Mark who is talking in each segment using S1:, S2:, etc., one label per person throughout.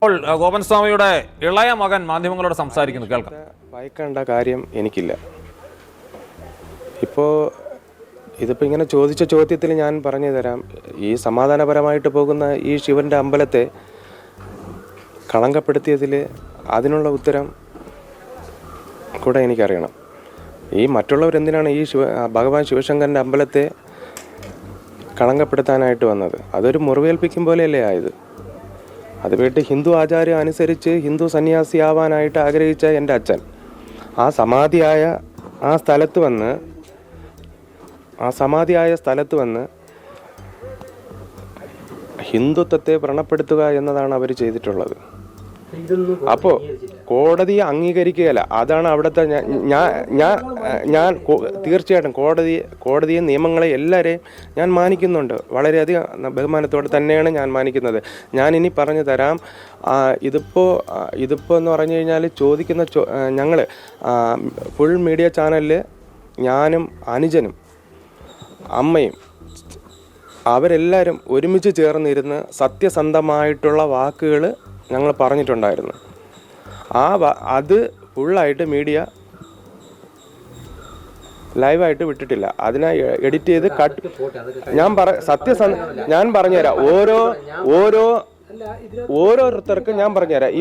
S1: ഇപ്പോൾ ഗോപൻ സ്വാമിയുടെ ഇളയ മകൻ മാധ്യമങ്ങളോട് സംസാരിക്കുന്നു, കേൾക്കാം.
S2: ഭയക്കേണ്ട കാര്യം എനിക്കില്ല. ഇതിപ്പോൾ ഇങ്ങനെ ചോദിച്ച ചോദ്യത്തിൽ ഞാൻ പറഞ്ഞു തരാം. ഈ സമാധാനപരമായിട്ട് പോകുന്ന ഈ ശിവൻ്റെ അമ്പലത്തെ കളങ്കപ്പെടുത്തിയതിൽ അതിനുള്ള ഉത്തരം കൂടെ എനിക്കറിയണം. ഈ മറ്റുള്ളവരെന്തിനാണ് ഈ ഭഗവാൻ ശിവശങ്കരൻ്റെ അമ്പലത്തെ കളങ്കപ്പെടുത്താനായിട്ട് വന്നത്? അതൊരു മുറിവേൽപ്പിക്കും പോലെയല്ലേ ആയത്? അത് വീട്ടിൽ ഹിന്ദു ആചാരം അനുസരിച്ച് ഹിന്ദു സന്യാസിയാവാനായിട്ട് ആഗ്രഹിച്ച എൻ്റെ അച്ഛൻ ആ സമാധിയായ സ്ഥലത്ത് വന്ന് ഹിന്ദുത്വത്തെ വ്രണപ്പെടുത്തുക എന്നതാണ് അവർ ചെയ്തിട്ടുള്ളത്. അപ്പോൾ കോടതിയെ അംഗീകരിക്കുകയല്ല. അതാണ് അവിടുത്തെ ഞാൻ തീർച്ചയായിട്ടും കോടതിയെ നിയമങ്ങളെ എല്ലാവരെയും ഞാൻ മാനിക്കുന്നുണ്ട്. വളരെയധികം ബഹുമാനത്തോടെ തന്നെയാണ് ഞാൻ മാനിക്കുന്നത്. ഞാൻ ഇനി പറഞ്ഞു തരാം. ഇതിപ്പോൾ എന്ന് പറഞ്ഞു കഴിഞ്ഞാൽ ചോദിക്കുന്ന ഞങ്ങൾ ഫുൾ മീഡിയ ചാനലിൽ ഞാനും അനുജനും അമ്മയും അവരെല്ലാവരും ഒരുമിച്ച് ചേർന്നിരുന്ന് സത്യസന്ധമായിട്ടുള്ള വാക്കുകൾ ഞങ്ങൾ പറഞ്ഞിട്ടുണ്ടായിരുന്നു. അത് ഫുള്ളായിട്ട് മീഡിയ ലൈവായിട്ട് വിട്ടിട്ടില്ല. അതിനെ എഡിറ്റ് ചെയ്ത് ഞാൻ പറഞ്ഞുതരാം. ഓരോരുത്തർക്കും ഞാൻ പറഞ്ഞുതരാം.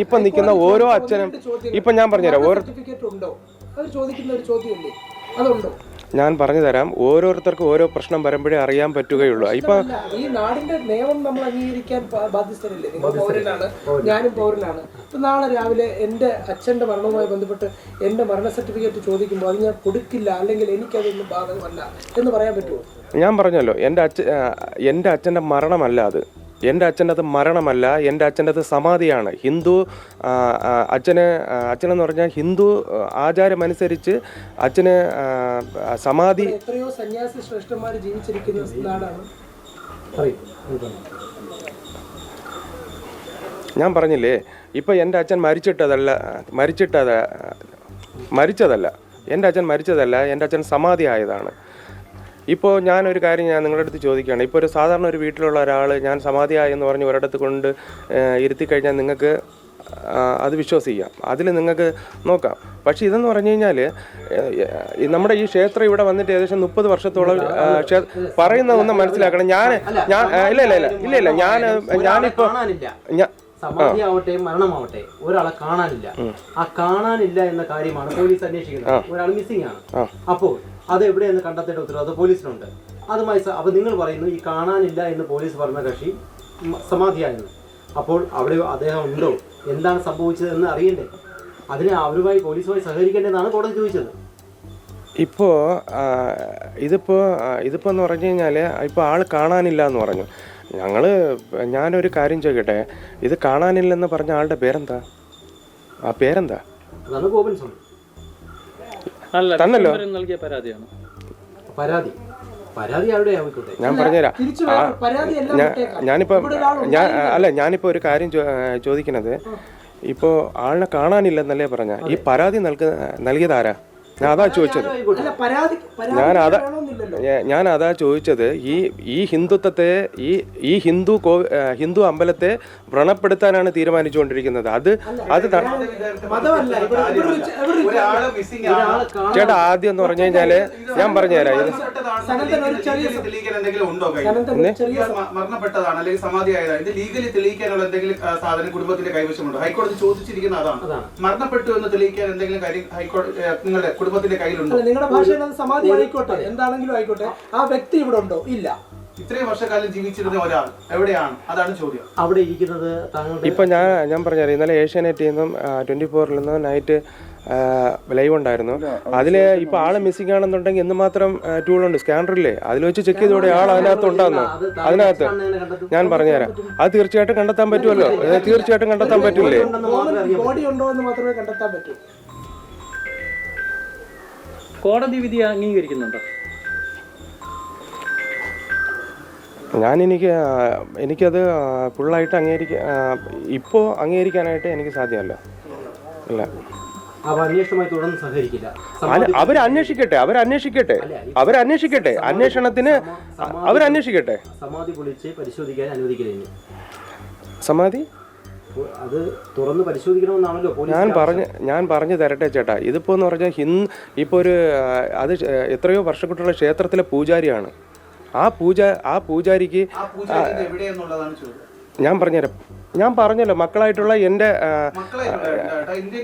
S2: ഇപ്പൊ നിൽക്കുന്ന ഓരോ അച്ഛനും ഞാൻ പറഞ്ഞുതരാം. ഞാൻ പറഞ്ഞു തരാം. ഓരോരുത്തർക്കും ഓരോ പ്രശ്നം വരുമ്പോഴേ അറിയാൻ പറ്റുകയുള്ളൂ.
S3: ഈ നാടിന്റെ നിയമം നമ്മൾ അംഗീകരിക്കാൻ ബാധ്യസ്ഥരല്ലേ? നിങ്ങൾ പൗരനാണ്, ഞാനും പൗരനാണ്. നാളെ രാവിലെ എൻ്റെ അച്ഛൻ്റെ മരണവുമായി ബന്ധപ്പെട്ട് എൻ്റെ മരണ സർട്ടിഫിക്കറ്റ് ചോദിക്കുമ്പോൾ അത് ഞാൻ കൊടുക്കില്ല, അല്ലെങ്കിൽ എനിക്കതൊന്നും ബാധകമല്ല എന്ന് പറയാൻ പറ്റുമോ? ഞാൻ
S2: പറഞ്ഞല്ലോ, എൻ്റെ അച്ഛൻ്റെ മരണമല്ല അത്. എൻ്റെ അച്ഛൻ്റെ അത് മരണമല്ല, എൻ്റെ അച്ഛൻ്റെ അത് സമാധിയാണ്. അച്ഛനെന്ന് പറഞ്ഞാൽ ഹിന്ദു ആചാരമനുസരിച്ച് അച്ഛന് സമാധി.
S3: എത്രയോ സന്യാസി ശ്രേഷ്ഠന്മാർ ജീവിച്ചിരിക്കുന്ന നാടാണ്.
S2: ഞാൻ പറഞ്ഞില്ലേ, ഇപ്പം എൻ്റെ അച്ഛൻ മരിച്ചതല്ല. എൻ്റെ അച്ഛൻ മരിച്ചതല്ല, എൻ്റെ അച്ഛൻ സമാധി ആയതാണ്. ഇപ്പോൾ ഞാനൊരു കാര്യം നിങ്ങളുടെ അടുത്ത് ചോദിക്കുകയാണ്. ഇപ്പോൾ ഒരു സാധാരണ ഒരു വീട്ടിലുള്ള ഒരാൾ ഞാൻ സമാധിയായി എന്ന് പറഞ്ഞ് ഒരിടത്ത് കൊണ്ട് ഇരുത്തി കഴിഞ്ഞാൽ നിങ്ങൾക്ക് അത് വിശ്വസിക്കാം, അതിൽ നിങ്ങൾക്ക് നോക്കാം. പക്ഷേ ഇതെന്ന് പറഞ്ഞു കഴിഞ്ഞാൽ നമ്മുടെ ഈ ക്ഷേത്രം ഇവിടെ വന്നിട്ട് ഏകദേശം 30 വർഷത്തോളം പറയുന്ന ഒന്ന് മനസ്സിലാക്കണം. ഇല്ല ഞാനിപ്പോൾ
S4: സമാധിയാവട്ടെ മരണമാവട്ടെ ഒരാളെ കാണാനില്ല. ആ കാണാനില്ല എന്ന കാര്യമാണ് പോലീസ് അന്വേഷിക്കുന്നത്. ഒരാൾ മിസ്സിംഗ് ആണ്. അപ്പോൾ അത് എവിടെയെന്ന് കണ്ടെത്തേണ്ട ഉത്തരവാദിത്വം പോലീസിനുണ്ട്. അതുമായി അപ്പോൾ നിങ്ങൾ പറയുന്നു ഈ കാണാനില്ല എന്ന് പോലീസ് പറഞ്ഞ കക്ഷി സമാധിയായിരുന്നു. അപ്പോൾ അവിടെ അദ്ദേഹം ഉണ്ടോ, എന്താണ് സംഭവിച്ചത് എന്ന് അറിയണ്ടേ? അതിന് അവരുമായി പോലീസുമായി സഹകരിക്കേണ്ടതെന്നാണ് കോടതി ചോദിച്ചത്.
S2: ഇതിപ്പോൾ എന്ന് പറഞ്ഞു കഴിഞ്ഞാൽ ഇപ്പോൾ ആൾ കാണാനില്ല എന്ന് പറഞ്ഞു. ഞാനൊരു കാര്യം ചോദിക്കട്ടെ, ഇത് കാണാനില്ലെന്ന് പറഞ്ഞ ആളുടെ പേരെന്താ? ആ പേരെന്താ?
S4: അതാണ് ഗോപൻ സ്വാമി.
S2: തന്നല്ലോ.
S4: പരാതി ആരുടെ ആയിക്കോട്ടെ,
S2: ഞാൻ പറഞ്ഞുതരാം. ഞാനിപ്പോ ഒരു കാര്യം ചോദിക്കുന്നത്, ഇപ്പോൾ ആളിനെ കാണാനില്ലെന്നല്ലേ പറഞ്ഞ, ഈ പരാതി നൽകിയതാരാ? ഞാൻ അതാ ചോദിച്ചത്. ഞാൻ അതാ ചോദിച്ചത്. ഈ ഹിന്ദുത്വത്തെ ഈ ഹിന്ദു അമ്പലത്തെ വ്രണപ്പെടുത്താനാണ് തീരുമാനിച്ചുകൊണ്ടിരിക്കുന്നത്. ചേട്ടാ, ആദ്യം എന്ന് പറഞ്ഞു കഴിഞ്ഞാല് ഞാൻ പറഞ്ഞുതരാം.
S5: മരണപ്പെട്ടതാണ് അല്ലെങ്കിൽ സമാധിയായതാണ്. ഇത് ലീഗലി തെളിയിക്കാനുള്ള എന്തെങ്കിലും സാധനം കുടുംബത്തിന്റെ കൈവശമുണ്ടോ? ഹൈക്കോടതി ചോദിച്ചിരിക്കുന്ന അതാണ്. മരണപ്പെട്ടു എന്ന് തെളിയിക്കാൻ എന്തെങ്കിലും കാര്യം നിങ്ങളുടെ കുടുംബത്തിന്റെ കയ്യിലുണ്ടോ?
S3: നിങ്ങളുടെ ഭാഷയിൽ അത് സമാധി ആയിക്കോട്ടെ, എന്താണെങ്കിലും ആയിക്കോട്ടെ, ആ വ്യക്തി ഇവിടെ ഉണ്ടോ? ഇല്ല.
S5: ഇത്രയും വർഷക്കാലം ജീവിച്ചിരുന്ന ഒരാൾ എവിടെയാണ്? അതാണ് ചോദ്യം.
S4: അവിടെ ഇരിക്കുന്നത്
S2: ഇപ്പൊ ഞാൻ പറഞ്ഞാൽ ഇന്നലെ ഏഷ്യാനെറ്റിൽ നിന്നും 24-ൽ നിന്നും നൈറ്റ് ലൈവ് ഉണ്ടായിരുന്നു. അതില് ഇപ്പൊ ആള് മിസ്സിംഗ് ആണെന്നുണ്ടെങ്കിൽ എന്തുമാത്രം ടൂളുണ്ട്, സ്കാനറില്ലേ, അതിൽ വെച്ച് ചെക്ക് ചെയ്തോടെ ആൾ അതിനകത്ത് ഉണ്ടാകുന്നു. അതിനകത്ത് ഞാൻ പറഞ്ഞുതരാം. അത് തീർച്ചയായിട്ടും കണ്ടെത്താൻ പറ്റുമല്ലോ. തീർച്ചയായിട്ടും കണ്ടെത്താൻ പറ്റില്ലേ?
S3: ബോഡി ഉണ്ടോ എന്ന് മാത്രമേ കണ്ടെത്താൻ പറ്റൂ.
S6: കോടതി വിധി അംഗീകരിക്കുന്നുണ്ടോ?
S2: എനിക്കത് ഫുള്ളായിട്ട് അംഗീകരിക്കാനായിട്ട് എനിക്ക് സാധ്യമല്ല. ഇല്ല. അവരന്വേഷിക്കട്ടെ. അന്വേഷണത്തിന് അവരന്വേഷിക്കട്ടെ.
S4: സമാധി പൊളിച്ച് പരിശോധിക്കാൻ അനുവദിക്കില്ല.
S2: സമാധി
S4: അത് തുറന്ന് പരിശോധിക്കണമെന്നാണല്ലോ പോലീസ്.
S2: ഞാൻ പറഞ്ഞു തരട്ടെ ചേട്ടാ. ഇതിപ്പോൾ എന്ന് പറഞ്ഞാൽ ഇപ്പോൾ ഒരു അത് എത്രയോ വർഷക്കൊണ്ടുള്ള ക്ഷേത്രത്തിലെ പൂജാരിയാണ്. ആ പൂജാരിക്ക് ഞാൻ പറഞ്ഞല്ലോ മക്കളായിട്ടുള്ള എൻ്റെ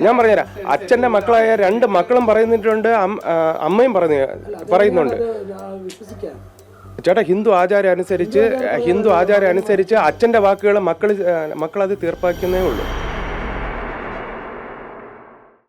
S2: ഞാൻ പറഞ്ഞുതരാം. അച്ഛൻ്റെ മക്കളായ 2 മക്കളും പറയുന്നിട്ടുണ്ട്, അമ്മയും പറയുന്നുണ്ട്. ചേട്ടാ, ഹിന്ദു ആചാരം അനുസരിച്ച് അച്ഛൻ്റെ വാക്കുകൾ മക്കളത് തീർപ്പാക്കുന്നേ ഉള്ളൂ.